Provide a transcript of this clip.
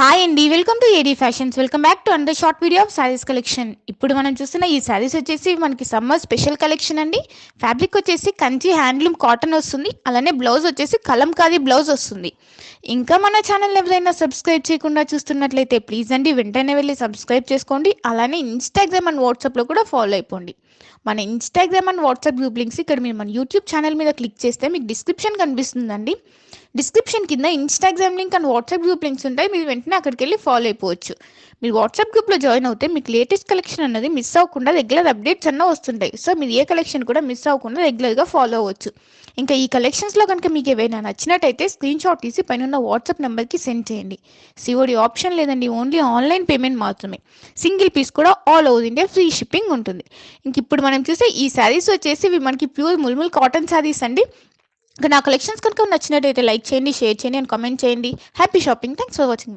Hi అండి, welcome to AD fashions. Welcome back to under short video of saris collection. ఇప్పుడు మనం చూస్తున్న ఈ శారీస్ వచ్చేసి మనకి సమ్మర్ స్పెషల్ కలెక్షన్ అండి. ఫ్యాబ్రిక్ వచ్చేసి కంచి హ్యాండ్లూమ్ కాటన్ వస్తుంది. అలానే బ్లౌజ్ వచ్చేసి కలంకారీ బ్లౌజ్ వస్తుంది. ఇంకా మన ఛానల్ ఎవరైనా సబ్స్క్రైబ్ చేయకుండా చూస్తున్నట్లయితే ప్లీజ్ అండి వెంటనే వెళ్ళి సబ్స్క్రైబ్ చేసుకోండి. అలానే ఇన్స్టాగ్రామ్ అండ్ వాట్సాప్లో కూడా ఫాలో అయిపోండి. మన Instagram and WhatsApp group links ఇక్కడ మీరు మన యూట్యూబ్ ఛానల్ మీద క్లిక్ చేస్తే మీకు డిస్క్రిప్షన్ కనిపిస్తుందండి. డిస్క్రిప్షన్ కింద Instagram link and WhatsApp group links ఉంటాయి. మీరు వెంటనే అక్కడికి వెళ్ళి ఫాలో అయిపోవచ్చు. మీరు వాట్సాప్ గ్రూప్లో జాయిన్ అవుతే మీకు లేటెస్ట్ కలెక్షన్ అన్నది మిస్ అవ్వకుండా రెగ్యులర్ అప్డేట్స్ అన్న వస్తుంటాయి. సో మీరు ఏ కలెక్షన్ కూడా మిస్ అవ్వకుండా రెగ్యులర్గా ఫాలో అవ్వచ్చు. ఇంకా ఈ కలెక్షన్స్లో కనుక మీకు ఏవైనా నచ్చినట్టయితే స్క్రీన్ షాట్ తీసి పైన వాట్సాప్ నెంబర్కి సెండ్ చేయండి. సిఓడి ఆప్షన్ లేదండి, ఓన్లీ ఆన్లైన్ పేమెంట్ మాత్రమే. సింగిల్ పీస్ కూడా all over India free shipping ఉంటుంది. ఇంక ఇప్పుడు మనం చూసే ఈ శారీస్ వచ్చేసి ఇవి మనకి ప్యూర్ ముల్ముల్ కాటన్ శారీస్ అండి. నా కలెక్షన్స్ కనుక నచ్చినట్టయితే లైక్ చేయండి, షేర్ చేయండి అండ్ కామెంట్ చేయండి. Happy shopping. Thanks for watching.